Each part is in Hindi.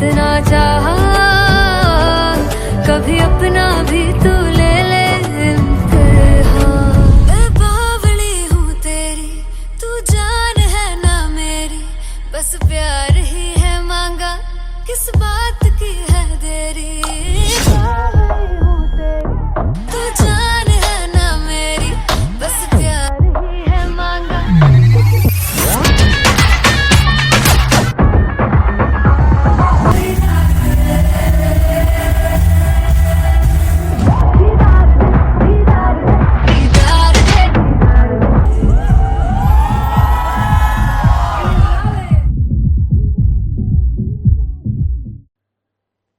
इतना चाहा, कभी अपना भी तू ले ले इम्तिहान। मैं बावली हूँ तेरी, तू जान है ना मेरी, बस प्यार ही है मांगा, किस बात की है देरी। बावली हूँ तेरी, तू जान है ना मेरी, बस प्यार ही है मांगा।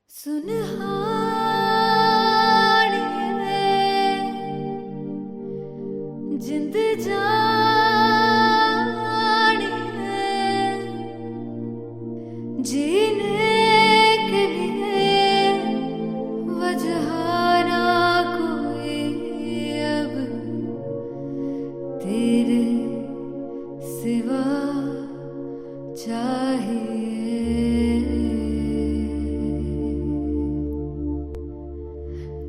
सुनहानी जिंद जानी है, जीने के लिए वजह ना कोई अब तेरे सिवा चाहिए।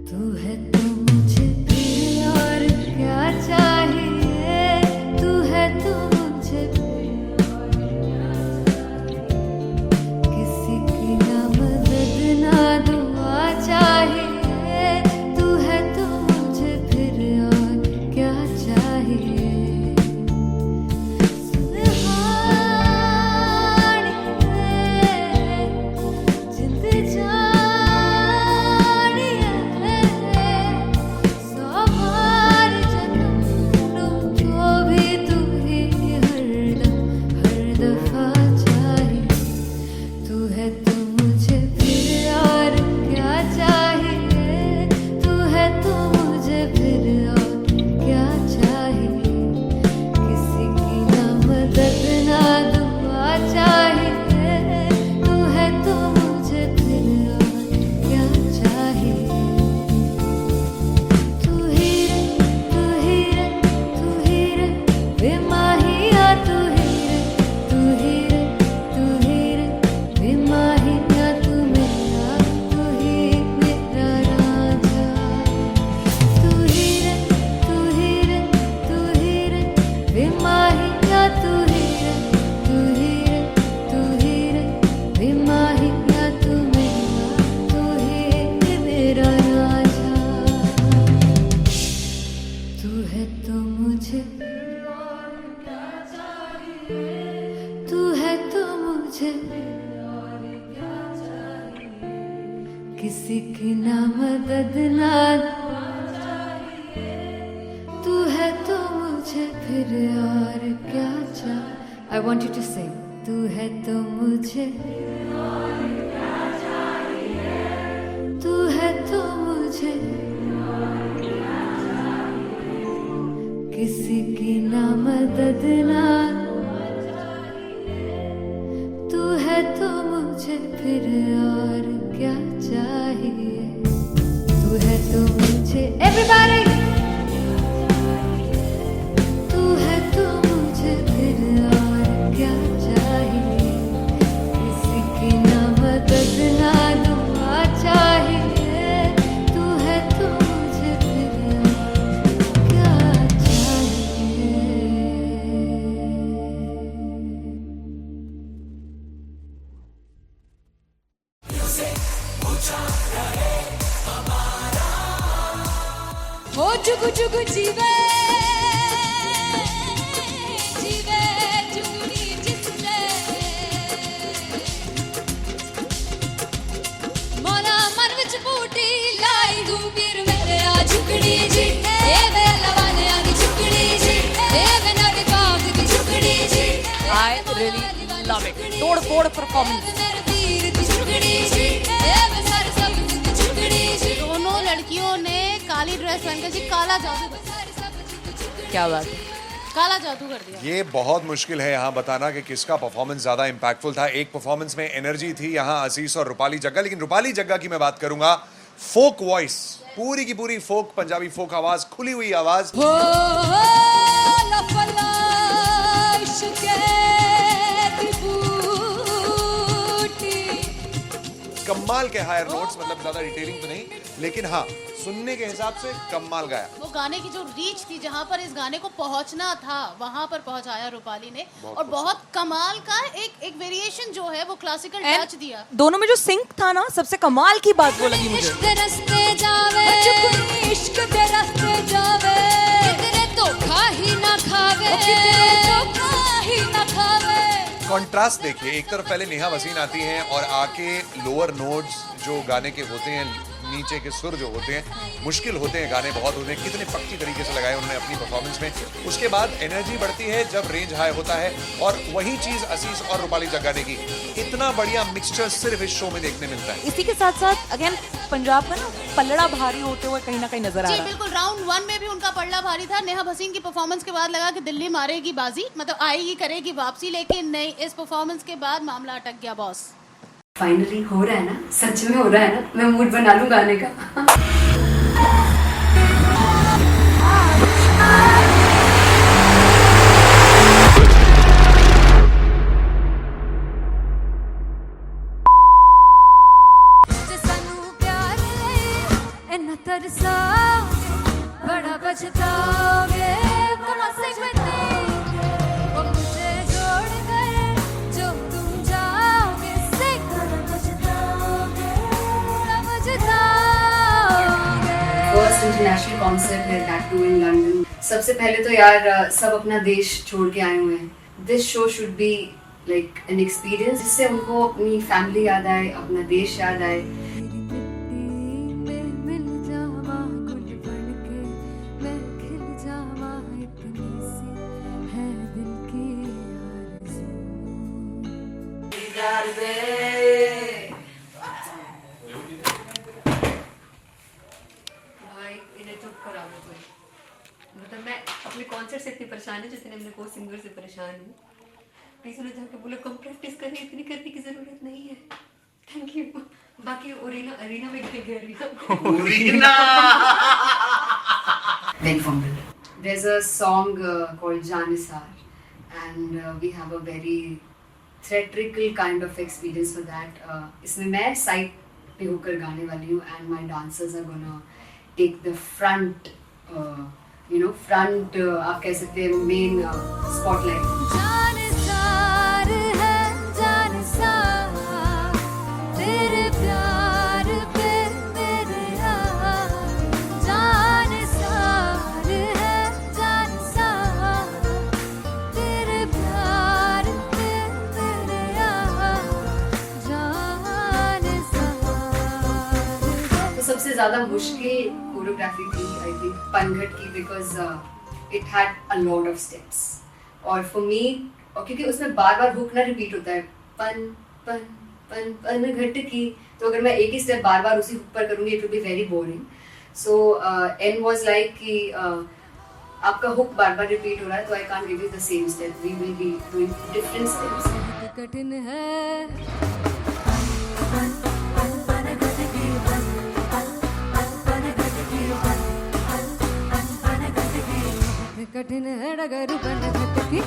तू है तो मुझे फिर और क्या चाहिए, तू है तो मुझे फिर और क्या चाहिए। किसी की ना मदद ना दुआ चाहिए, तू है तो मुझे फिर और क्या चाहिए। सुनहानी जिंद जानी है, सौ बार जन्म लूं तो भी तू ही हरदम हर दफा चाहिए। तू है तो मुझे फिर और क्या चाहिए, तू है तो मुझे फिर और क्या चाहिए। किसी की ना मदद ना दुआ चाहिए, तू है तो मुझे फिर और क्या चाहिए। तू ही रे, तू ही रे, तू ही रे बेमाहिया, तू ही रे, तू ही रे, तू ही रे बेमाहिया, तू मेरा, तू ही मेरा राजा। तू ही रे, तू ही रे, तू ही रे बेमाहिया, तू ही रे, तू ही रे, तू ही रे बेमाहिया, तू मेरा, तू ही मेरा राजा। तू है तो मुझे तू है तो मुझे किसी की ना मदद ना, तू है तो मुझे फिर और क्या चाहिए। I want you to sing. तू है तो मुझे, तू है तो मुझे किसी की ना मदद ना, तू है तो मुझे फिर और क्या चाहिए। तू है तो मुझे everybody, तू है तो मुझे फिर और क्या चाहिए। किसी की ना मदद ना दुआ चाहिए, तू है तो मुझे फिर और क्या चाहिए। हो जुगु जुगु जीवे जीवे जुगनी जिसने मोरा मन विच बूटी लाई गुबीर मेरे आ झुकड़ी जी, ए वे लवाने आ झुकड़ी जी, ए वे नर काग की झुकड़ी जी। I really love it. तोड़ फोड़ परफॉर्मेंस। दोनों लड़कियों ने काली ड्रेस पहनकर जी काला जादू कर दिया। क्या बात है। काला जादू कर दिया। ये बहुत मुश्किल है यहाँ बताना कि किसका परफॉर्मेंस ज्यादा इंपैक्टफुल था। एक परफॉर्मेंस में एनर्जी थी यहाँ असीस और रूपाली जग्गा, लेकिन रूपाली जग्गा की मैं बात करूंगा, फोक वॉइस, पूरी की पूरी फोक, पंजाबी फोक आवाज, खुली हुई आवाज। कमाल के हायर नोट्स, मतलब ज्यादा डिटेलिंग तो नहीं, लेकिन हाँ सुनने के हिसाब से कमाल गाया। वो गाने की जो रीच थी, जहाँ पर इस गाने को पहुंचना था वहां पर पहुंचाया रूपाली ने, और बहुत कमाल का एक वेरिएशन जो है वो क्लासिकल टच दिया। दोनों में जो सिंक था ना, सबसे कमाल की बात वो लगी मुझे। इश्क रस्ते जावे, इश्क दे रस्ते जावे, कितने धोखा ही ना खावे, कितने धोखा ही ना खावे। कॉन्ट्रास्ट देखिए, एक तरफ पहले नेहा वसीम आती हैं और आके लोअर नोट्स जो गाने के होते हैं, नीचे के सुर जो होते हैं, मुश्किल होते हैं, गाने बहुत होते हैं, कितने पक्की तरीके से लगाए उन्होंने अपनी परफॉर्मेंस में। उसके बाद एनर्जी बढ़ती है जब रेंज हाई होता है, और वही चीज असीस और रूपाली जग्गा ने की। इतना बढ़िया मिक्सचर सिर्फ इस शो में देखने मिलता है। इसी के साथ साथ अगेन पंजाब का ना पलड़ा भारी होते हुए कहीं ना कहीं नजर आ जी रहा है। बिल्कुल, राउंड 1 में भी उनका पलड़ा भारी था। नेहा भसीन की परफॉर्मेंस के बाद लगा कि दिल्ली मारेगी बाजी, मतलब आएगी, करेगी वापसी, लेकिन नहीं, इस परफॉर्मेंस के बाद मामला अटक गया बॉस। फाइनली हो रहा है ना, सच में हो रहा है ना, मैं मूड बना लूं गाने का। सानू प्यार ले इन्ना तरसा, बड़ा पछताओगे कहाँ से बतेंगे, वो मुझे छोड़ कर जो तुम जाओगे, से बड़ा पछताओगे, बड़ा पछताओगे। फर्स्ट इंटरनेशनल कॉन्सर्ट है, दैट टू इन लंदन। सबसे पहले तो यार सब अपना देश छोड़ के आए हुए हैं। This show should be like an experience, जिससे उनको अपनी फैमिली याद आए, अपना देश याद आए। मिल जावा गुल बनके, मैं खिल जावा, इतनी सी है दिल की आरज़ू। भाई इन्हें चुप करा दो कोई। मतलब मैं अपने कॉन्सर्ट से इतनी परेशान हूँ जितने मैं को सिंगर से परेशान हूँ। प्लीज उन्हें जाके बोलो कम प्रैक्टिस करनी, इतनी करने की जरूरत नहीं है। Thank you. बाकी अरीना में गए arena There's a song called Janisar, and we have a very theatrical kind of experience for that. इसमें मैं साइड पे होकर गाने वाली हूँ, and my dancers are gonna take the front, front आप कह सकते हैं main spotlight. जानसार है जानसार, तेरे प्यार पे मेरे यार, जानसार है जानसार, तेरे प्यार पे मेरे यार, जानसार है। तो सबसे ज़्यादा मुश्किल कोरियोग्राफी थी आई थिंक पनघट की, because it had a lot of steps, और फॉर मी, और क्योंकि उसमें बार बार हुक ना रिपीट होता है, पन पन पन पन घट की, तो अगर मैं एक ही स्टेप बार बार उसी हुक पर करूँगी it will be very boring. So an was like कि आपका हुक बार बार रिपीट हो रहा है, तो I can't give you the same step, we will be doing different steps. कठिन है कठिन है डगर बनघट की,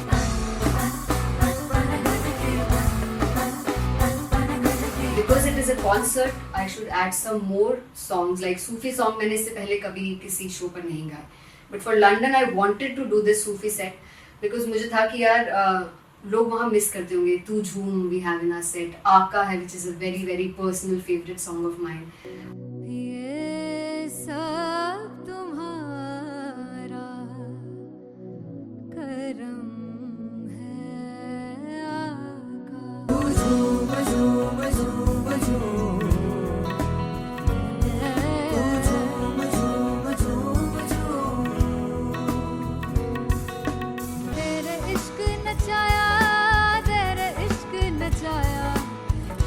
Because it is a concert, I should add some more songs, like Sufi song मैंने इससे पहले कभी किसी शो पर नहीं गाए, but for London I wanted to do this Sufi set because मुझे था कि यार लोग वहाँ मिस करते होंगे। तू झूम we have in our set, आका है which is a very very personal favorite song of mine. ये सब तुम्हारा करम है आका। झूम झूम झूम झूम, झूम झूम झूम झूम, तेरे इश्क नचाया, तेरे इश्क नचाया,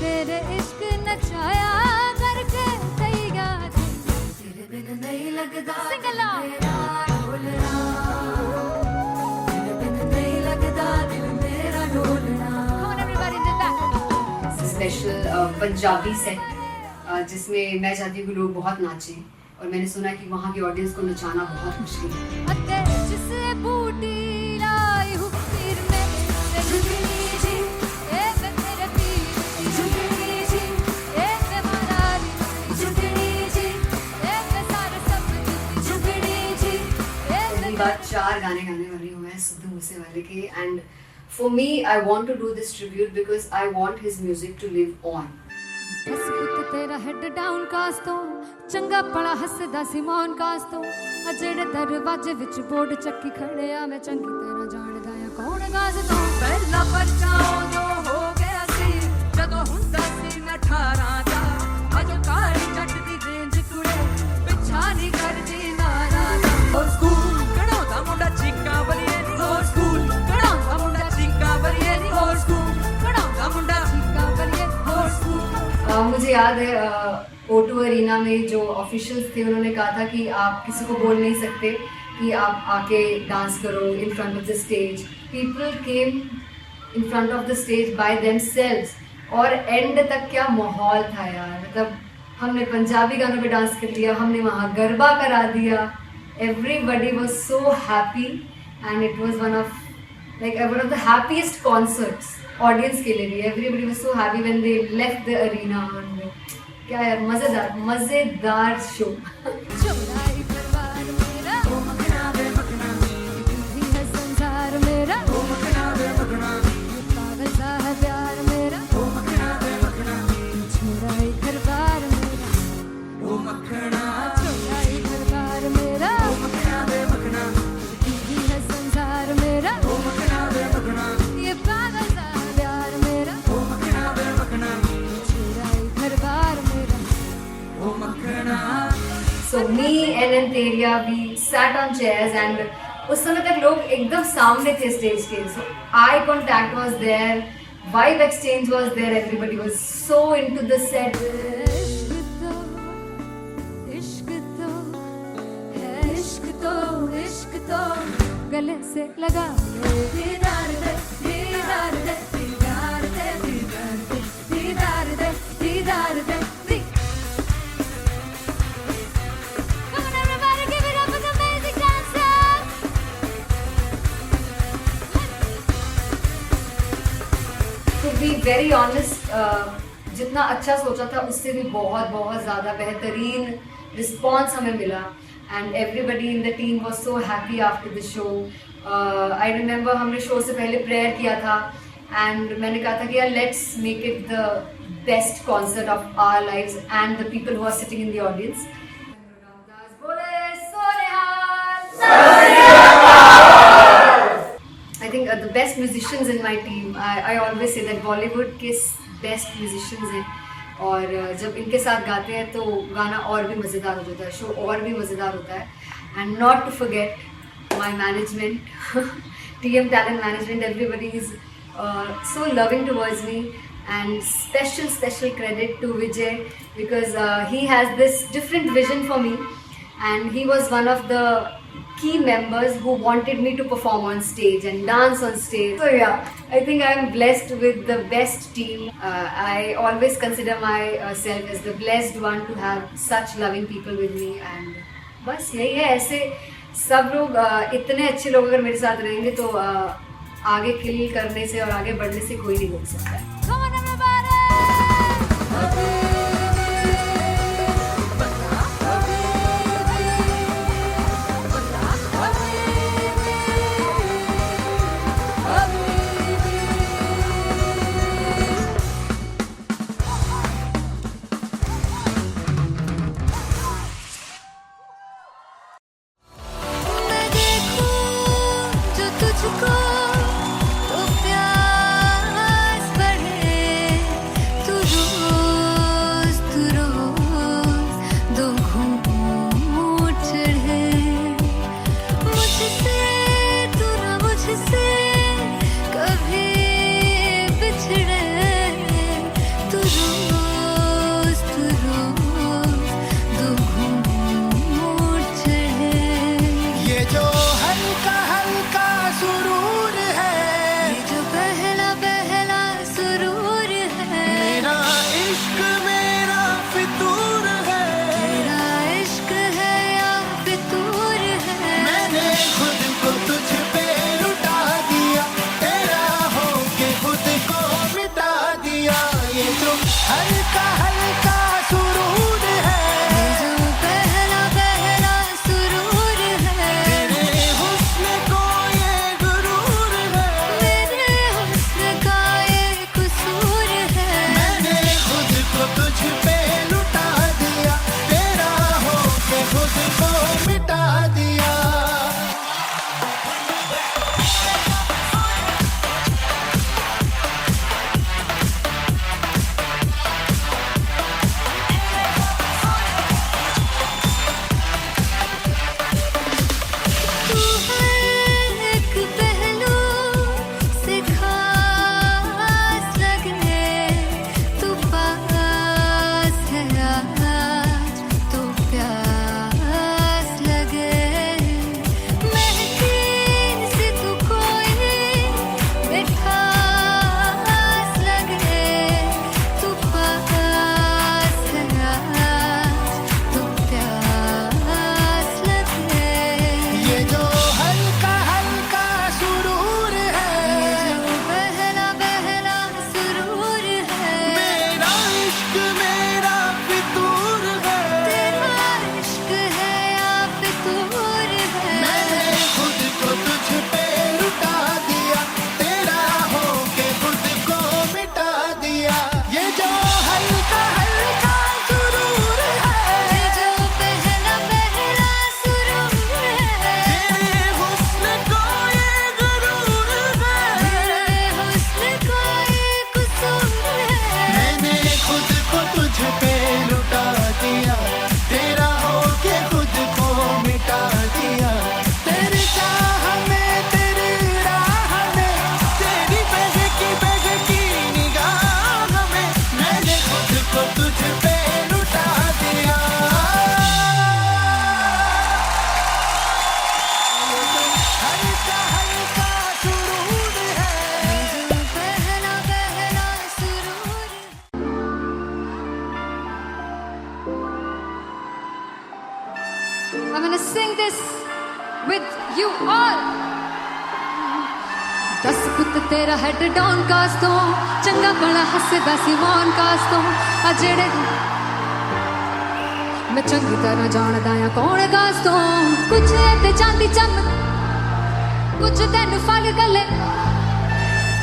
तेरे इश्क नचाया करके तैयार, तेरे बिन नहीं लगदा मेरा ढोलना, तेरे बिन नहीं लगदा दिल मेरा ढोलना। Come on everybody did that. Special Punjabi set जिसमें मैं चाहती हूँ कि लोग बहुत नाचें, और मैंने सुना कि वहाँ की ऑडियंस को नचाना बहुत मुश्किल है। अते जिससे बूटी लाई हूँ पीर में, ते झुकनी जी ए वे मेरे पीर, झुकनी जी ए वे मारा गाने गाने वाली हूँ मैं सिद्धू मूसेवाले के, and for me I want to do this tribute because I want his music to live on. बस पुੱਤ तेरा हेड डाउन ਕਾਸ ਤੋਂ ਚੰਗਾ ਭਲਾ ਹੱਸਦਾ ਸੀ ਮੌਨ ਕਾਸ ਤੋਂ ਆ ਜਿਹੜੇ ਦਰਵਾਜ਼ੇ ਵਿੱਚ ਬੋਰਡ ਚੱਕੀ ਖੜਿਆ ਮੈਂ ਚੰਗੀ ਤਰ੍ਹਾਂ ਜਾਣਦਾ ਆ ਕੌਣ ਗਾਜ਼ ਤੋਂ ਪਹਿਲਾ ਪਰਚਾ ਉਦੋਂ ਹੋ ਗਿਆ ਸੀ ਜਦੋਂ ਹੁੰਦਾ ਸੀ ਮੈਂ 18 ਦਾ ਅਜੋ ਕਾਲੀ ਜੱਟ ਦੀ ਰੇਂਜ ਕੁੜੇ ਪਿੱਛਾ ਨਹੀਂ ਕਰਦੀ ਨਾਰਾ ਦਾ ਹੋਰ ਸਕੂਲ ਕਢਾਉਂਦਾ ਮੁੰਡਾ ਚੀਕਾਂ ਬਲੀਏ ਨੀ ਹੋਰ ਸਕੂਲ ਕਢਾਉਂਦਾ ਮੁੰਡਾ ਚੀਕਾਂ ਬਲੀਏ ਨੀ ਹੋਰ ਸਕੂਲ ਕਢਾਉਂਦਾ ਮੁੰਡਾ ਚੀਕਾਂ ਬਲੀਏ ਹੋਰ ਸਕੂਲ। मुझे याद है O2 अरीना में जो ऑफिशियल्स थे उन्होंने कहा था कि आप किसी को बोल नहीं सकते कि आप आके डांस करो in front of the stage. People came in front of the stage by themselves और एंड तक क्या माहौल था यार, मतलब हमने पंजाबी गानों पे डांस कर लिया, हमने वहाँ गरबा करा दिया, everybody was so happy and it was one of the happiest concerts audience के लिए भी। Everybody was so happy when they left the arena. क्या यार मजेदार शो। चौड़ाई परिवार मेरा ओ मखना वे मखना तू है संसार मेरा ओ मखना वे मखना पागल सा है प्यार मेरा ओ मखना वे मखना चौड़ाई परिवार मेरा ओ मखना चौड़ाई परिवार मेरा ओ मखना वे मखना तू है संसार मेरा ओ मखना वे मखना ये पागल सा है प्यार मेरा ओ मखना वे मखना चौड़ाई परिवार मेरा ओ मखना। So me and Anteria, we sat on chairs and उस समय तक लोग एकदम सामने थे स्टेज के, so eye contact was there, vibe exchange was there, everybody was so into the set. इश्क तो है इश्क तो गले से लगा ले दीदार दे दीदार दे दीदार दे दीदार दे दीदार दे दीदार दे। Come on everybody, give it up for the amazing dancers. To be very honest, जितना अच्छा सोचा था उससे भी बहुत ज़्यादा बेहतरीन रिस्पॉन्स हमें मिला and everybody in the team was so happy after the show. I remember हमने शो से पहले प्रेयर किया था एंड मैंने कहा था कि यार let's make it the best concert of our lives and the people who are sitting in the audience. I think the best musicians in my team, I always say that Bollywood के best musicians हैं और जब इनके साथ गाते हैं तो गाना और भी मज़ेदार हो जाता है, शो और भी मज़ेदार होता है। And not to forget my management, TM Talent Management, everybody is so loving towards me and special credit to Vijay because he has this different vision for me and he was one of the key members who wanted me to perform on stage and dance on stage. So yeah, I think I'm blessed with the best team. I always consider myself as the blessed one to have such loving people with me and बस यही है। ऐसे सब लोग इतने अच्छे लोग अगर मेरे साथ रहेंगे तो आगे किल करने से और आगे बढ़ने से कोई नहीं रोक सकता है। Come on everybody. मैं देखूं जो तुझको तो प्यास बढ़े, तू रोज दो घूंट चढ़े मुझसे, तू ना मुझसे कभी बिछड़े, तू रोज दो घूंट चढ़े। ये जो हल्का हल्का शुरू दस पुत तेरा हैड डाउन कास तो चंगा बड़ा हसदा सी मौन कास तो आ जेड़े मैं चंगी तरह जानदा आ कौन कास तो कुछ ते चांदी चम कुछ तेन फल गले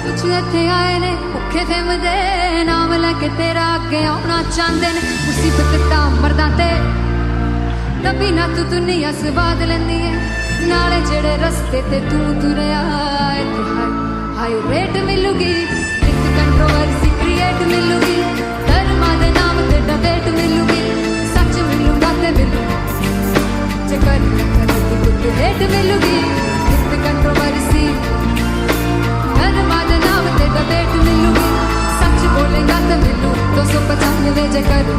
कुछ इत्थे आए ने भुखे फिरदे नाम लैके तेरा अगे आउणा चाहंदे ने मुसीबत तां मरदा ते तभी ना तू दुनिया स्वाद लैंदी है नाले जेड़े रस्ते ते तू तुरया इत्थे हाई रेट मिलूगी एक कंट्रोवर्सी क्रिएट मिलूगी धर्मा दे नाम ते डिबेट मिलूगी सच मिलूगा ते मिलू जे कर कुछ रेट मिलूगी एक कंट्रोवर्सी धर्मा दे नाम ते डिबेट मिलूगी सच बोलेगा ते मिलू 295 जे कर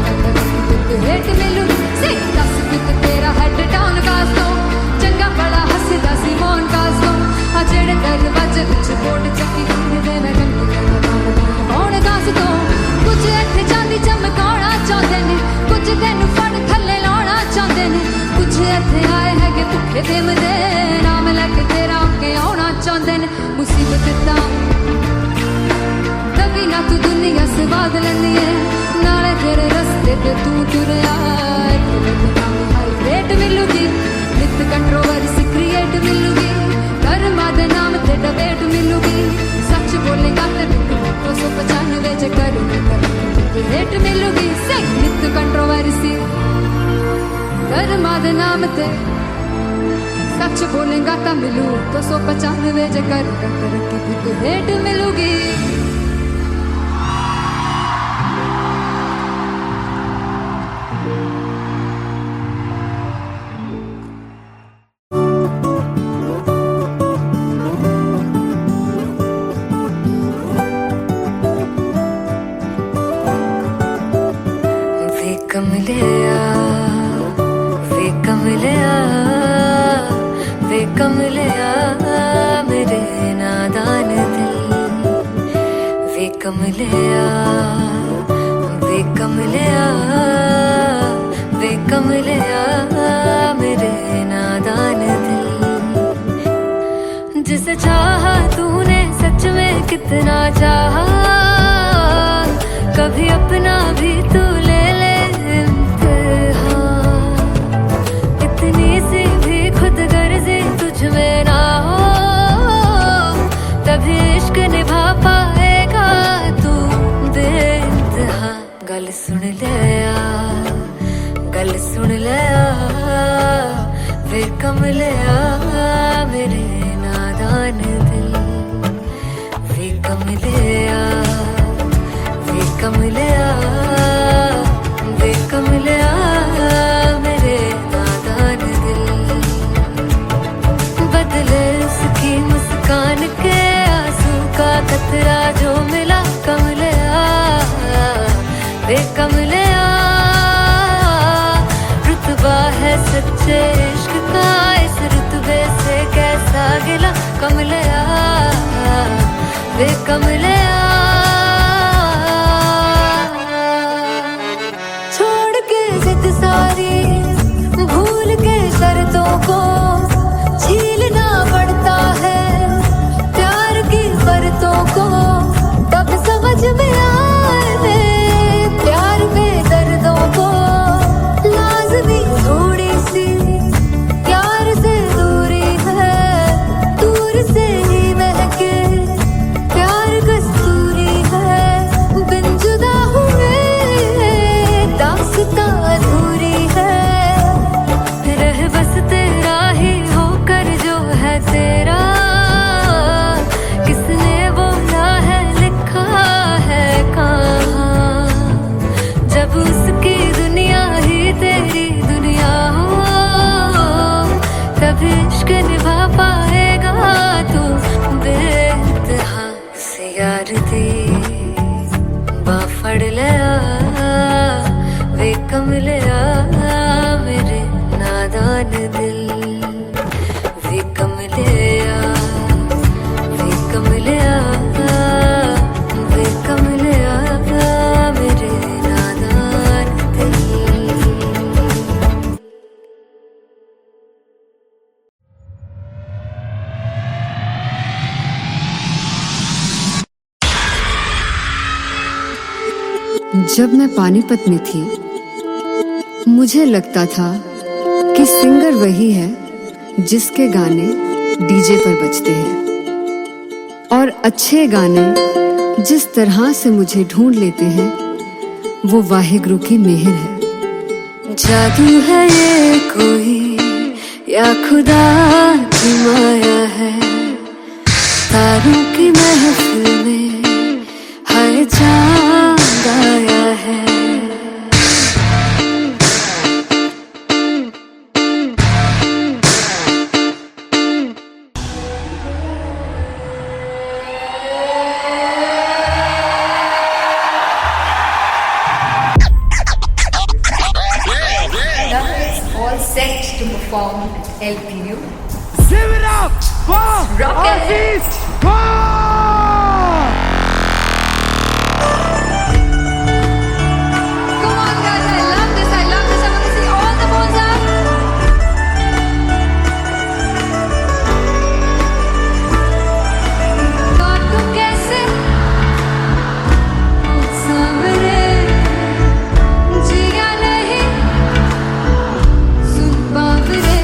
कुछ रेट मिलूगी से दस कुछ तेरा हेड डाउन कास तो चंगा बड़ा हसदा सी मौन कास तो आ जेड़े दरवाजे विच बोर्ड चक्की दे मैं कौन कास तो कुछ इत्थे चांदी चमकाउणा चाहंदे ने कुछ तैनू फड़ थल्ले लाउणा चाहंदे ने कुछ इत्थे आए हैगे भुखे फिरदे नाम लैके तेरा अगे आउणा चाहंदे ने मुसीबत तां तभी ना तू दुनिया स्वाद लैंदी है नाले तेरे रस्ते ते तू तुरया हाई रेट मिलूगी नित कंट्रोवर्सी क्रिएट मिलूगी धर्मा दे नाम ते डिबेट मिलूगी सच बोलेगा ते मिलू 295 जे कर रेट मिलूगी से नित कंट्रोवर्सी धर्मा दे नाम ते सच बोलेगा ता मिलू 295 जे कर रेट मिलूगी कमलिया मेरे नादान दिल वे कमलिया मेरे नादान दिल जिसे चाहा तूने सच में कितना चाहा कभी अपना भी तू ले ले इम्तिहान इतनी सी भी खुद गर्जी तुझ में ना हो तभी इश्क निभा पाएगा तू बेइंतहा गल सुन लिया वे कमलिया मेरे नादान दिल वे कमलिया मेरे नादान दिल बदले उसकी मुस्कान के आंसू का कतरा जो मिला कमलिया वे कमलिया रुतबा है सच्चे इश्क का इस रुतबे से कैसा गिला कमलिया वे कमलिया छोड़ के जिद सारी भूल के शर्तों को झीलना पड़ता है प्यार की शर्तों को तब समझ में आए प्यार में दर्दों को लाज़मी थोड़ी सी प्यार से दूरी है दूर से ही महके प्यार कस्तूरी जब मैं पानीपत में थी मुझे लगता था कि सिंगर वही है जिसके गाने डीजे पर बजते हैं, और अच्छे गाने जिस तरह से मुझे ढूंढ लेते हैं वो वाहिगुरु की मेहर है। जादू है ये कोई या खुदा की माया है, तारों की महफिल में हर चांद आया है। All set to perform at LPU. Give it up for Rock and Aziz Khan! Come on, guys! I love this. I love this. I want to see all the balls up. और तू कैसे सामने जिया नहीं सुन बाबरे।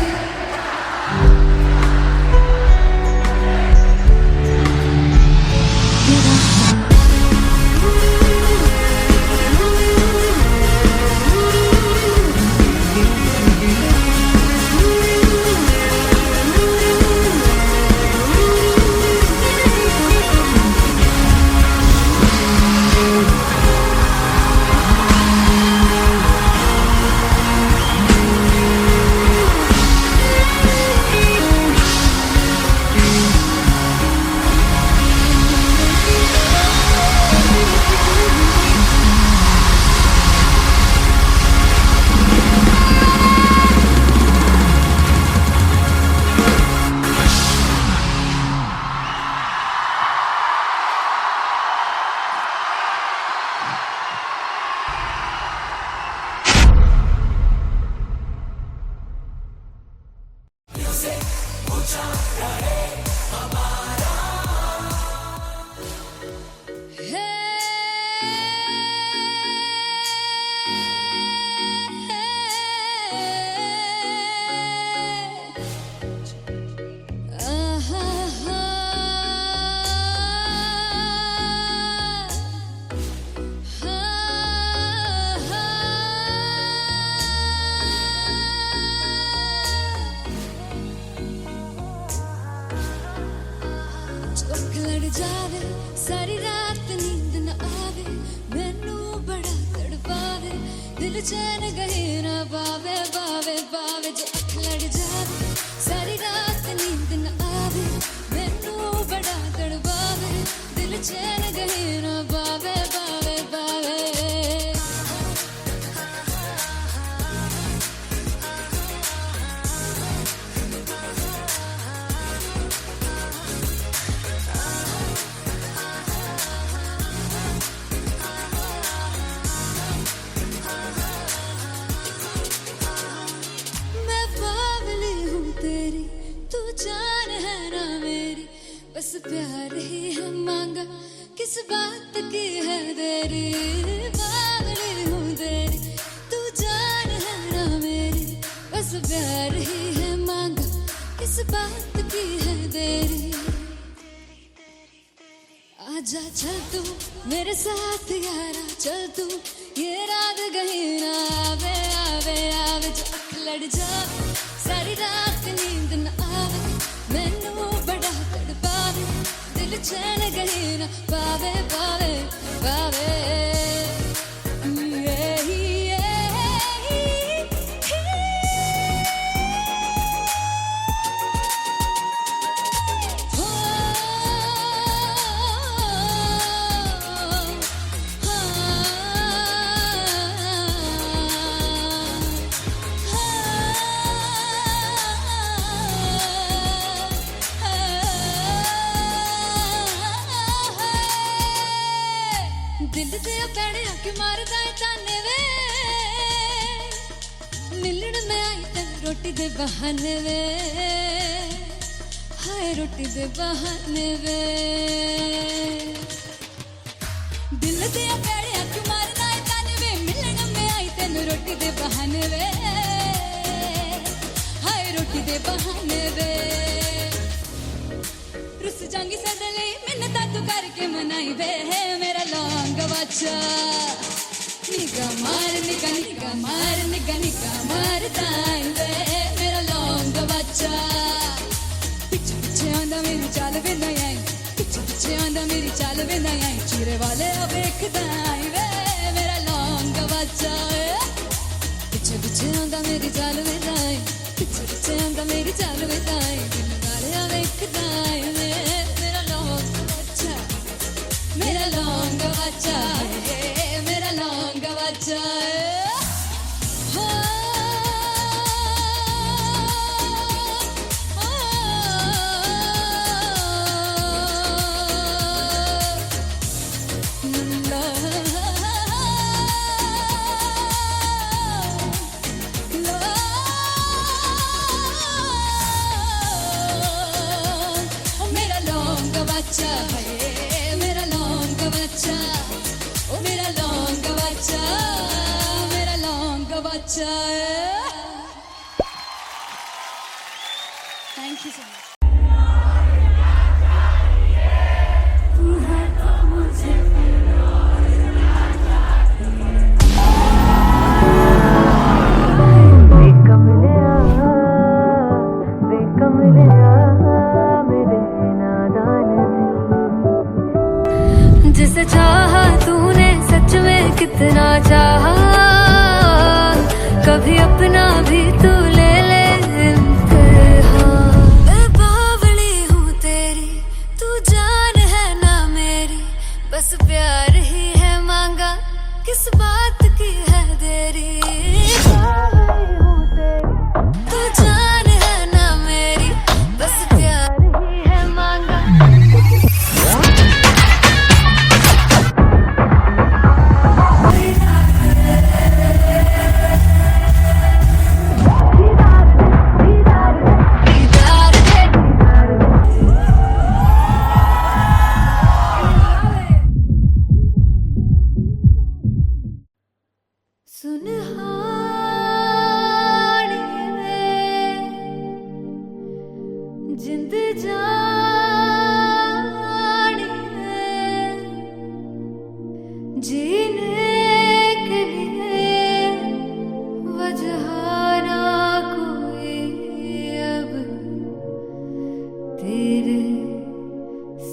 जावे सारी रात नींद न आवे, मैनू बड़ा तड़पावे, दिल चैन गहे ना पावे पावे पावे। जो अख लड़ जावे सारी रात नींद न आवे, मैनू बड़ा तड़पावे, दिल चैन गहे ना पावे पावे पावे। जान है ना मेरी, बस प्यार ही है मांगा, किस बात की है देरी। बावली हूँ तेरी, तू जान है ना मेरी, बस प्यार ही है मांगा, किस बात की है देरी। आजा चल तू मेरे साथ यारा, चल तू ये रात कहीं ना आवे आवे आवे। जो अख लड़ जावे सारी रात नींद न आवे, मैनू बड़ा तड़पावे, दिल चैन कहीं ना पावे पावे पावे। दिल ते पैणे आके मारदा है ताने वे, मिलन में आई तेन रोटी दे बहाने वे, हाय रोटी दे बहाने वे। दिल ते पैणे आके मारदा है ताने रोटी दे बहाने वे, हाय रोटी दे बहाने वे। रुस जांगी सदले मिन्नता तू करके मनाई वे, मेरा लौंग वाचा। निगा मार निगा निगा मार निगा निगा मारताई वे, मेरा लौंग वाचा। पिछे पिछे आंदा मेरी चाल वे नहीं आई, पिछे पिछे आंदा मेरी चाल वे नहीं आई, चीरे वाले अब देखदाई वे, मेरा लौंग वाचा। पिछे पिछे आंदा मेरी चाल वे नहीं आई, पिछे पिछे आंदा मेरी चाल वे नहीं आई, दिल वाले अब देखदाई वे, मेरा लौंग वाचा, मेरा लौंग वाचा, मेरा लौंग वाचा। मेरा लौंग बच्चा है, मेरा लौंग बच्चा, ओ मेरा लौंग बच्चा, मेरा लौंग बच्चा। Thank you so much. जिसे चाहा तूने सच में कितना चाहा, कभी अपना भी तू ले ले इम्तिहान। मैं बावली हूँ तेरी, तू जान है ना मेरी, बस प्यार ही है मांगा, किस बात की है देरी। बावली हूँ तेरी, तू जान है ना मेरी, बस प्यार ही है मांगा। जिंद जानी है जीने के लिए वजह ना कोई अब तेरे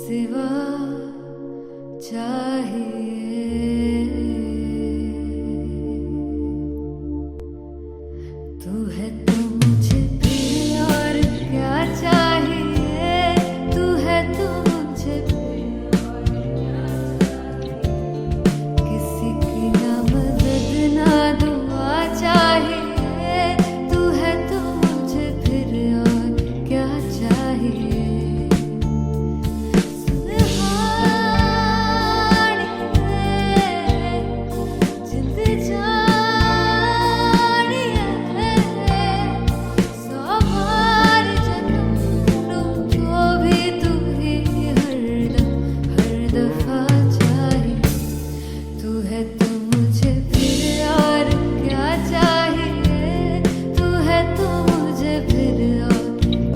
सिवा चाहिए। तू है तो मुझे फिर और क्या चाहिए, तू है तो मुझे फिर और क्या चाहिए। किसी की ना मदद ना दुआ चाहिए, तू है तो मुझे फिर और क्या चाहिए। सुनहानी है जिंद जानी है, सौ बार जन्म लूं तो भी तू ही हरदम हर दफा चाहिए। तू है तो मुझे फिर और क्या चाहिए, तू है तो मुझे फिर और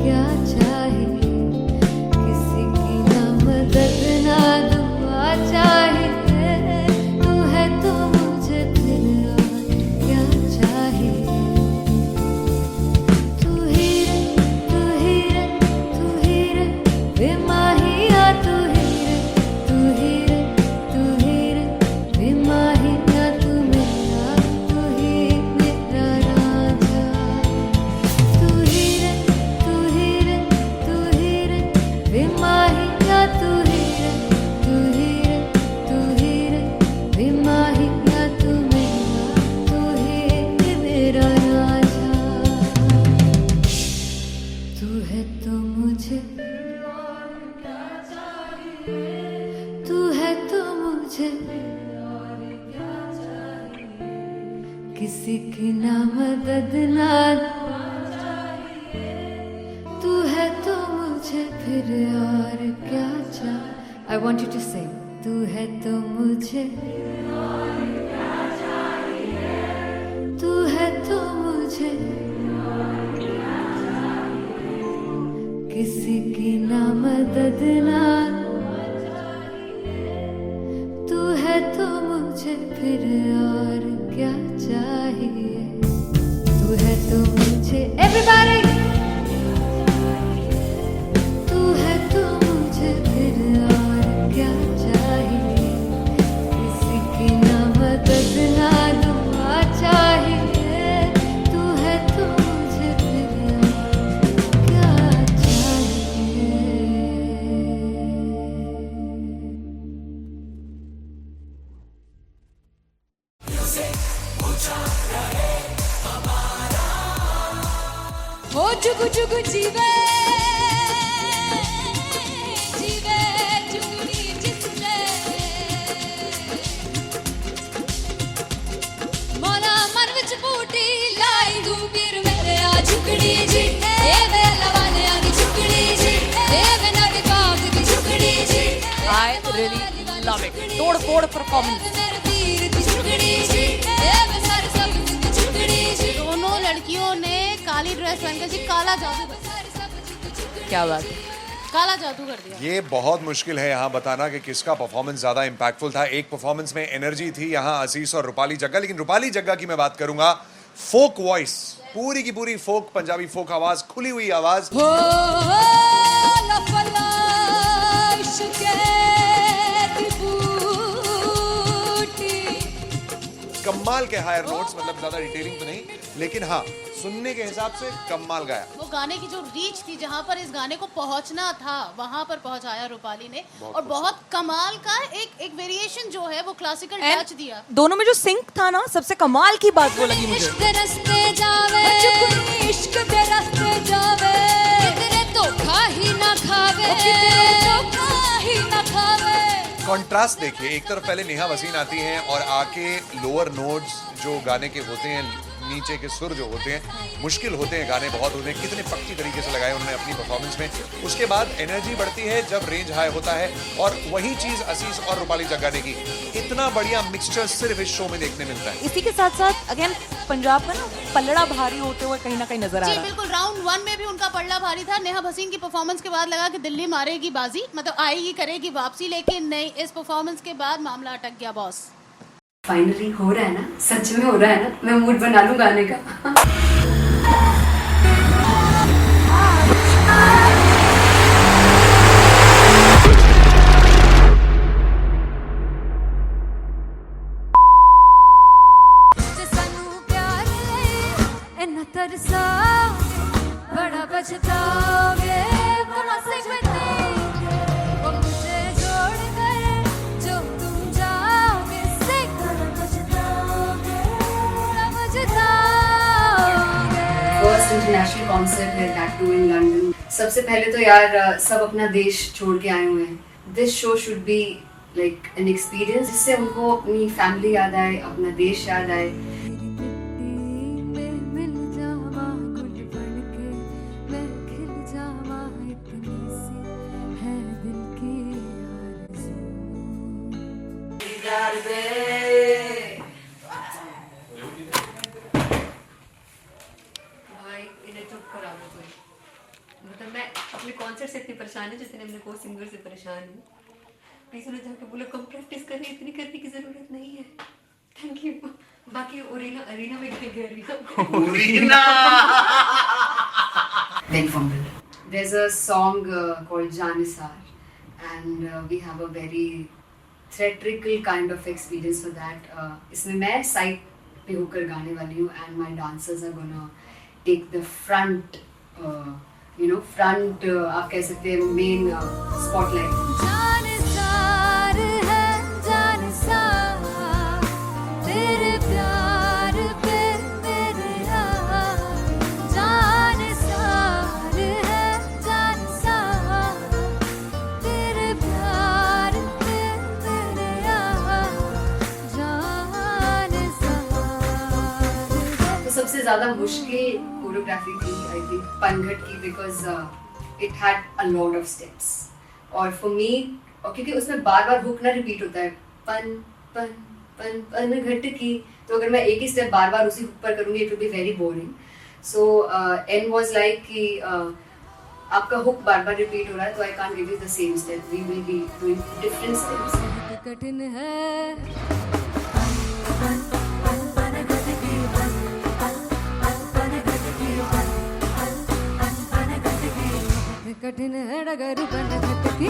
क्या चाहिए। किसी की ना मदद ना दुआ चाहिए, तू है तो मुझे फिर और क्या चाहिए। तू ही रे तू ही रे तू ही रे बेमाहिया, तू ही रे तू ही रे तू ही रे बेमाहिया, तू मेरा तू ही मेरा राजा। तू ही रे तू ही रे तू ही रे बेमाहिया, तू ही रे तू ही रे तू ही रे बेमाहिया, तू मेरा तू ही मेरा राजा। तू है तो मुझे तू है तो मुझे किसी की ना मदद ना तू है तो मुझे फिर और क्या चाहिए। I want you to sing. तू है तो मुझे मुझे किसी की ना मदद ना तू है तो मुझे फिर और क्या चाहिए तू है तो मुझे एवरीबॉडी तू है तो मुझे फिर और क्या चाहिए किसी की ना मदद ना दुआ चाहिए तू है तो मुझे फिर और क्या चाहिए ओ चुगु चुगु जीवे जीवे चुगनी जिसने मौला मन विच बूटी लाई तू पीर मेरे आ झुकड़ी जी ए वे लवाने आ की झुकड़ी जी ए वे नदी बाग की झुकड़ी जी I really love it. तोड़ फोड़ परफॉर्मेंस। मेरे पीर की झुकड़ी जी ए वे सारे सब की झुकड़ी जी दोनों लड़कियों ने काली ड्रेस पहनकर जी काला जादू क्या बात है। काला जादू कर दिया। ये बहुत मुश्किल है यहाँ बताना कि किसका परफॉर्मेंस ज्यादा इंपैक्टफुल था। एक परफॉर्मेंस में एनर्जी थी यहाँ असीस और रूपाली जग्गा, लेकिन रूपाली जग्गा की मैं बात करूंगा फोक वॉइस, पूरी की पूरी फोक, पंजाबी फोक आवाज, खुली हुई आवाज। हो लफला इश्क़े दी बूटी कमाल के हायर नोट्स, मतलब ज्यादा डिटेलिंग तो नहीं, लेकिन हाँ सुनने के हिसाब से कमाल गाया। वो गाने की जो रीच थी, जहाँ पर इस गाने को पहुंचना था वहां पर पहुंचाया रूपाली ने। और बहुत कमाल का एक वेरिएशन जो है वो क्लासिकल टच दिया। दोनों में जो सिंक था ना, सबसे कमाल की बात वो लगी मुझे। इश्क दे रस्ते जावे इश्क दे रस्ते जावे कितने धोखा ही ना खावे कितने धोखा ही ना खावे। कॉन्ट्रास्ट देखिए, एक तरफ पहले नेहा वसीन आती हैं और आके लोअर नोट्स जो गाने के होते हैं, नीचे के सुर जो होते हैं, मुश्किल होते हैं, गाने बहुत होते हैं, कितने पक्की तरीके से लगाए उन्होंने अपनी परफॉर्मेंस में। उसके बाद एनर्जी बढ़ती है जब रेंज हाई होता है, और वही चीज असीस और रूपाली जग्गा ने की। इतना बढ़िया मिक्सचर सिर्फ इस शो में देखने मिलता है। इसी के साथ साथ अगेन पंजाब का ना पलड़ा भारी होते हुए कहीं ना कहीं नजर आ जी रहा है। बिल्कुल, राउंड 1 में भी उनका पलड़ा भारी था। नेहा भसीन की परफॉर्मेंस के बाद लगा कि दिल्ली मारेगी बाजी, मतलब आएगी करेगी वापसी, लेकिन नहीं, इस परफॉर्मेंस के बाद मामला अटक गया बॉस। फाइनली हो रहा है ना, सच में हो रहा है ना, मैं मूड बना लूं गाने का। सानू प्यार ले इन्ना तरसा बड़ा पछताओगे बड़ा सकते वो मुझे छोड़ कर जो तुम जाओगे से बड़ा पछताओगे बड़ा पछताओगे। फर्स्ट इंटरनेशनल कॉन्सर्ट है, दैट टू इन लंदन। सबसे पहले तो यार सब अपना देश छोड़ के आए हुए हैं। This show should be like an experience, जिससे उनको अपनी फैमिली याद आए, अपना देश याद आए। मिल जावा गुल बनके मैं खिल जावा इतनी सी है दिल की आरज़ू। भाई इन्हें चुप करा दो कोई, मतलब मैं अपने कॉन्सर्ट से इतनी परेशान हूँ जितने अपने को सिंगर से परेशान हूँ। प्लीज उन्हें जाके बोलो कम प्रैक्टिस करनी, इतनी करने की जरूरत नहीं है। Thank you. बाकी ओरीना अरीना में कहीं गई ओरीना then fumble. There's a song called Janisar, and we have a very theatrical kind of experience for that. इसमें मैं साइड पे होकर गाने वाली हूँ, and my dancers are gonna take the front, front आप कह सकते हैं main spotlight. जानसार है जानसार तेरे प्यार पे मेरे यार। जानसार है जानसार तेरे प्यार पे मेरे यार। जानसार है। तो सबसे ज़्यादा मुश्किल कोरियोग्राफी थी आई थिंक पनघट की, because it had a lot of steps, और फॉर मी, और क्योंकि उसमें बार बार हुक ना रिपीट होता है, पन पन पन पन घट की, तो अगर मैं एक ही स्टेप बार बार उसी हुक पर करूँगी it will be very boring. So N was like कि आपका हुक बार बार रिपीट हो रहा है, तो I can't give you the same step, we will be doing different steps. कठिन है कठिन है डगर बन खटकी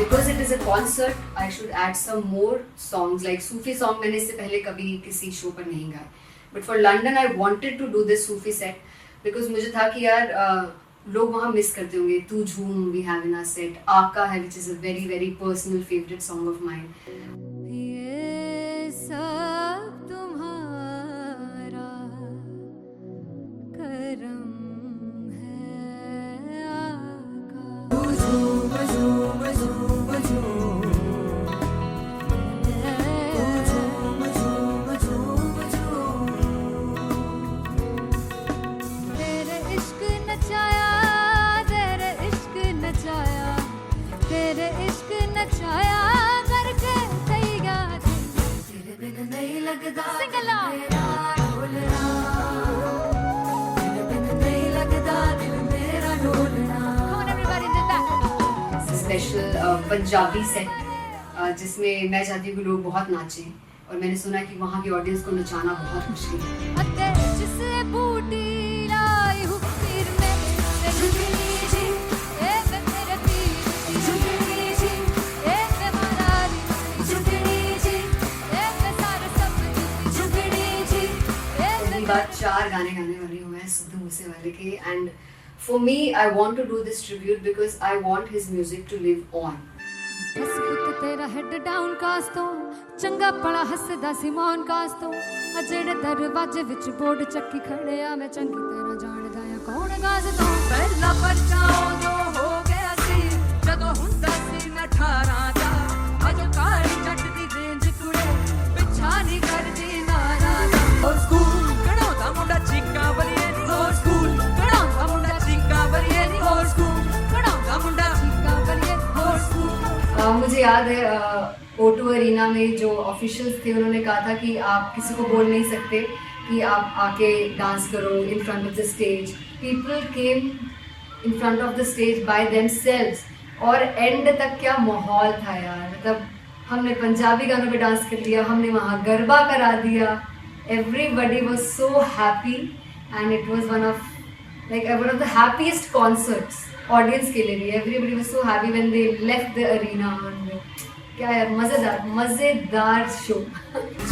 Because it is a concert, I should add some more songs. Like Sufi song मैंने इससे पहले कभी किसी शो पर नहीं गाए. But for London, I wanted to do this Sufi set because मुझे था कि यार लोग वहाँ मिस करते होंगे. तू झूम we have in our set. आका है which is a very very personal favorite song of mine. ये सब तुम्हारा करम है आका तेरे इश्क नचाया तेरे इश्क नचाया तेरे इश्क नचाया करके सैया तेरे बिन नहीं लगदा सिंगला ढोलना तेरे बिन नहीं लगदा दिल मेरा ढोलना. Come on everybody do that. Special Punjabi set जिसमें मैं चाहती हूँ कि लोग बहुत नाचें, और मैंने सुना कि वहाँ की ऑडियंस को नचाना बहुत मुश्किल है. अते जिससे बूटी लाई हूँ पीर में ते झुकनी जी ए वे मेरे पीर की झुकनी जी ए वे मरारी की झुकनी जी ए वे सारे सब की झुकनी जी ए वे पहली बार 4 गाने गाने वाली हूँ मैं सिद्धू मूसेवाले के. And for me I want to do this tribute because I want his music to live on. बस पुत तेरा हेड डाउन कास तो चंगा बड़ा हसदा सिमोन कास तो आ जेड़े दरवाजे विच बोर्ड चक्की खड़े आ मैं चंगी तेरा जानदा आ कौन गाज तो ਪਹਿਲਾ ਪਰਚਾ ਉਦੋਂ ਹੋ ਗਿਆ ਸੀ ਜਦੋਂ ਹੁੰਦਾ ਸੀ ਮੈਂ 18 ਦਾ ਅਜੋ ਕਾਲੀ ਜੱਟ ਦੀ ਰੇਂਜ ਕੁੜੇ ਪਿੱਛਾ ਨਹੀਂ ਕਰਦੀ ਨਾਰਾ ਦਾ ਹੋਰ ਸਕੂਲ ਕਢਾਉਂਦਾ ਮੁੰਡਾ ਚੀਕਾਂ ਬਲੀਏ ਨੀ ਹੋਰ ਸਕੂਲ ਕਢਾਉਂਦਾ ਮੁੰਡਾ ਚੀਕਾਂ ਬਲੀਏ ਨੀ ਹੋਰ ਸਕੂਲ ਕਢਾਉਂਦਾ ਮੁੰਡਾ ਚੀਕਾਂ ਬਲੀਏ ਹੋਰ ਸਕੂਲ. मुझे याद है O2 अरीना में जो ऑफिशियल्स थे उन्होंने कहा था कि आप किसी को बोल नहीं सकते कि आप आके डांस करो in front of the stage. People came in front of the stage by themselves, और एंड तक क्या माहौल था यार. मतलब हमने पंजाबी गानों पे डांस कर लिया, हमने वहाँ गरबा करा दिया. Everybody was so happy and it was one of the happiest concerts audience के लिए भी. Everybody was so happy when they left the arena. क्या यार मजेदार शो.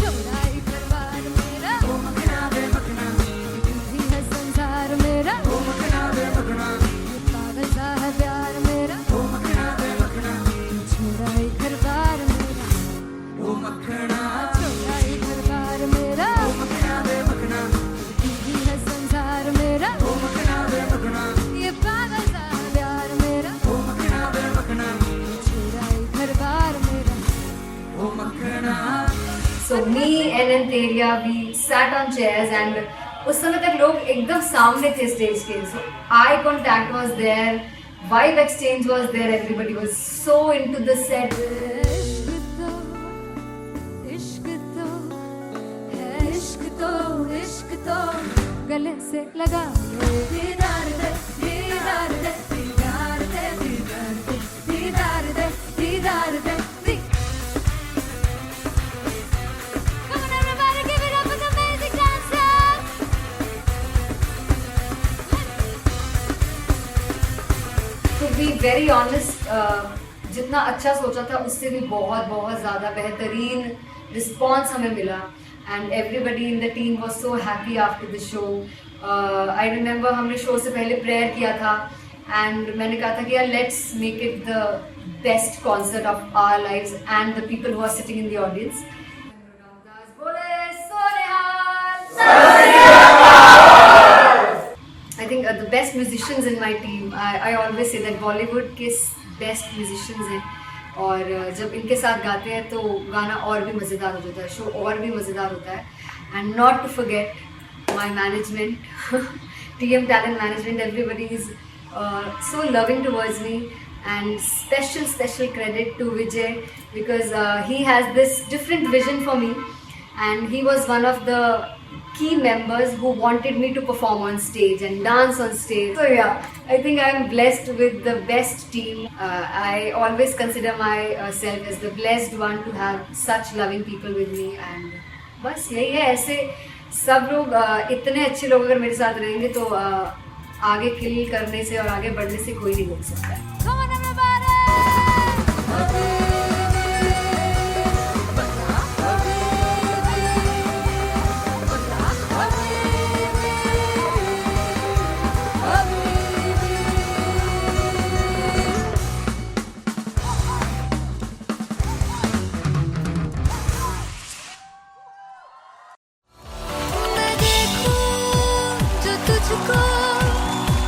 चौराई परिवार मेरा ओ मखना बे मखना भी है संसार मेरा ओ मखना बे मखना पागल सा है प्यार मेरा ओ मखना बे मखना चौराई परिवार मेरा ओ मखना चौराई परिवार मेरा ओ मखना बे मखना भी है संसार मेरा ओ मखना बे मखना ये पागल सा है प्यार मेरा ओ मखना बे मखना चौराई परिवार मेरा. So me and Anteria, we sat on chairs and उस समय तक लोग एकदम सामने थे स्टेज के. So eye contact was there, vibe exchange was there, everybody was so into the set. इश्क तो गले से लगा दीदार दे दीदार दे दीदार दे दीदार दे दीदार दे. Come on everybody, give it up for the amazing dancers. To be very honest, जितना अच्छा सोचा था उससे भी बहुत ज़्यादा बेहतरीन रिस्पॉन्स हमें मिला. And everybody in the team was so happy after the show. I remember हमने शो से पहले प्रेयर किया था and मैंने कहा था कि यार let's make it the best concert of our lives and the people who are sitting in the audience. I think the best musicians in my team. I always say that Bollywood के best musicians हैं, और जब इनके साथ गाते हैं तो गाना और भी मज़ेदार हो जाता है, शो और भी मज़ेदार होता है. And not to forget my management, TM Talent Management, everybody is so loving towards me, and special credit to Vijay because he has this different vision for me and he was one of the key members who wanted me to perform on stage and dance on stage. So yeah, I think I'm blessed with the best team. I always consider myself as the blessed one to have such loving people with me, and बस यही है. ऐसे सब लोग इतने अच्छे लोग अगर मेरे साथ रहेंगे तो आगे किल करने से और आगे बढ़ने से कोई नहीं रोक सकता है. Come on everybody! मैं देखूं जो तुझको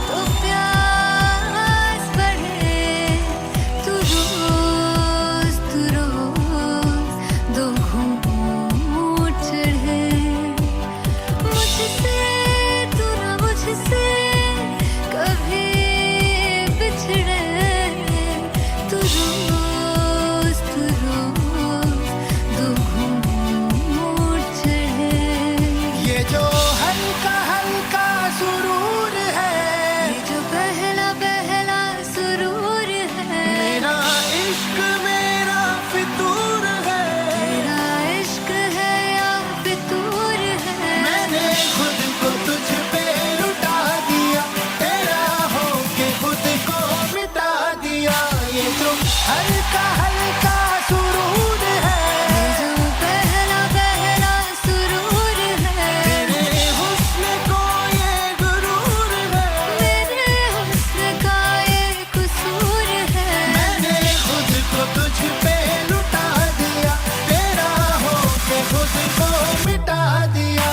तो प्यास बढ़े. तू रोज दो घूंट चढ़े. मुझसे तू ना मुझसे कभी बिछड़े. तू रोज दो घूंट चढ़े. ये जो हल्का हल्का सुरूर है, ये जो पहला पहला सुरूर है. मेरा इश्क मेरा फितूर है. तेरा इश्क है या फितूर है. मैंने खुद को तुझ पे लुटा दिया, तेरा होके खुद को मिटा दिया. ये जो हल्का हल्का सुरूर है, ये जो पहला पहला सुरूर है. तेरे हुस्न को ये गुरूर है. मेरे हुस्न का ये कसूर है. मैंने खुद को तुझ पे लुटा दिया, तेरा होके खुद को मिटा दिया.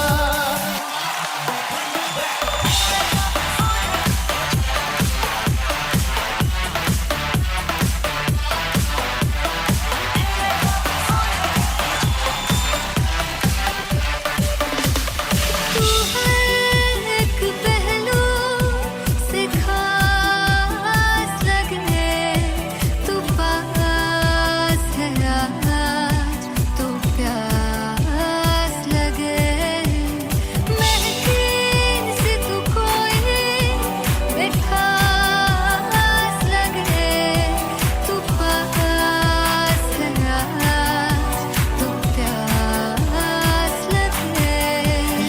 तू हर एक पहलू से खास लगे. तू पास है आज तो प्यास लगे. महकी सी तू कोई मिठास लगे. तू पास है आज तो प्यास लगे.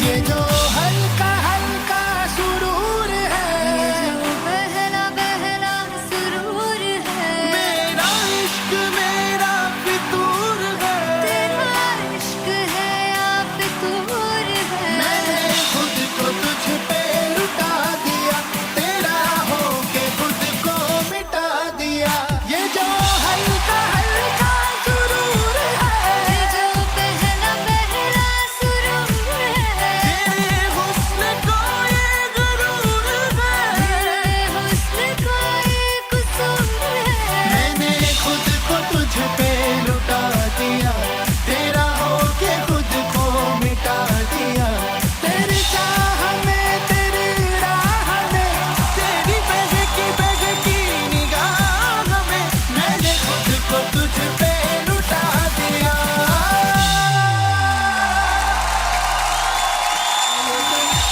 ये जो हल्का हल्का सुरूर है, ये जो पहला पहला सुरूर है. मेरा इश्क मेरा फितूर है. तेरा इश्क है या फितूर है. मैंने खुद को तुझ पे लुटा दिया, तेरा होके खुद को मिटा दिया. ये जो हल्का हल्का सुरूर है, ये जो पहला पहला सुरूर है. तेरे हुस्न को ये गुरूर है. मेरे हुस्न का ये कसूर है. मैंने खुद को तुझ पे लुटा दिया, तेरा होके खुद को मिटा दिया. तेरी चाह में तेरी राह में, तेरी बहकी निगाह में, मैंने खुद को तुझ पे लुटा दिया.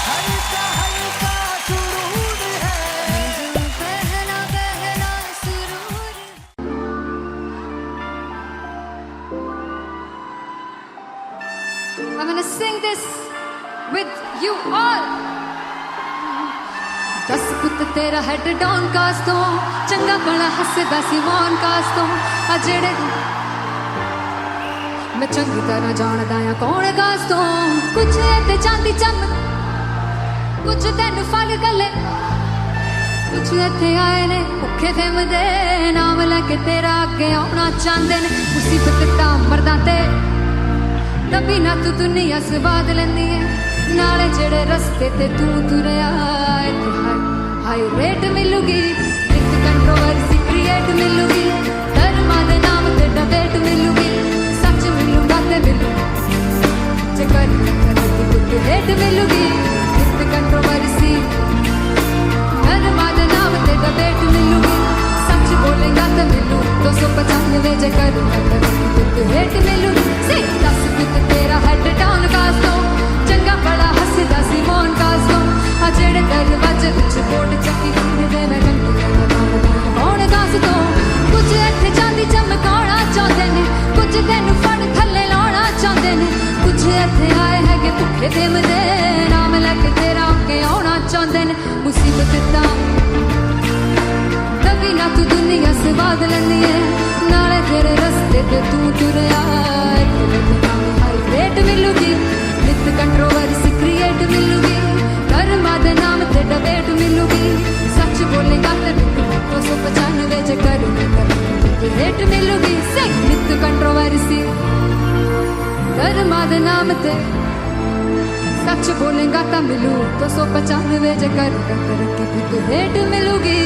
हल्का हल्का सुरूर है, ये जो पहला पहला सुरूर है. I'm gonna sing this with you all. दस पुੱਤ तेरा हेड डॉन कास ਤੋਂ ਚੰਗਾ ਭਲਾ ਹੱਸਦਾ ਸੀ ਮੌਨ ਕਾਸ ਤੋਂ ਆ ਜਿਹੜੇ ਮੈਂ ਚੰਗੀ ਤਰ੍ਹਾਂ ਜਾਣਦਾ ਆ ਕੌਣ ਕਾਸ ਤੋਂ ਕੁਝ ਤੇ ਚਾਂਦੀ ਚੰਨ ਕੁਝ ਤੈਨੂੰ ਫਲ ਗੱਲੇ ਕੁਝ ਇੱਥੇ ਆਏ ਨੇ ਭੁੱਖੇ ਫੇਮਦੇ ਨਾਮ ਲੈ ਕੇ ਤੇਰਾ ਅੱਗੇ ਆਉਣਾ ਚਾਹੁੰਦੇ ਨੇ ਮੁਸੀਬਤ ਤਾਂ ਮਰਦਾਂ ਤੇ ਤਬੀ ਨਾ ਤੂੰ ਦੁਨੀਆ ਸਵਾਦ ਲੈਂਦੀ ਏ ਨਾਲੇ ਜਿਹੜੇ ਰਸਤੇ ਤੇ ਤੂੰ ਤੁਰਿਆ ਇੱਥੇ ਹਾਈ ਰੇਟ ਮਿਲੂਗੀ ਇੱਕ ਕੰਟਰੋਵਰਸੀ ਕ੍ਰੀਏਟ ਮਿਲੂਗੀ ਧਰਮਾਂ ਦੇ ਨਾਮ ਤੇ ਡਬੇਟ ਮਿਲੂਗੀ ਸੱਚ ਮਿਲੂਗਾ ਤੇ ਮਿਲੂ ਜੇ ਕਰ ਤੂੰ ਰੇਟ ਮਿਲੂਗੀ ਇੱਕ ਕੰਟਰੋਵਰਸੀ ਧਰਮਾਂ ਦੇ ਨਾਮ ਤੇ ਡਬੇਟ ਮਿਲੂਗੀ ਸੱਚ ਬੋਲੇਗਾ ਤੇ ਮਿਲੂ 295 ਜੇ ਕਰੂੰਗਾ ਤਾਂ ਤੂੰ ਰੇਟ ਮਿਲੂ ਸੇ 10 ਪੁੱਤ ਤੇਰਾ ਹੈਡ ਡਾਊਨ आंदे ने मुसीबत दा कभी ना तू दुनिया से बाद लैंदी है नाले तेरे रस्ते ते तू तुरया हाई रेट मिलूगी नित कंट्रोवर्सी क्रिएट मिलूगी कर्मा दे नाम ते डिबेट मिलूगी सच बोलेगा ते 295 च कर रेट मिलूगी नित कंट्रोवर्सी कर्मा दे नाम ते सच बोलेगा ता मिलू 295 च कर रेट मिलूगी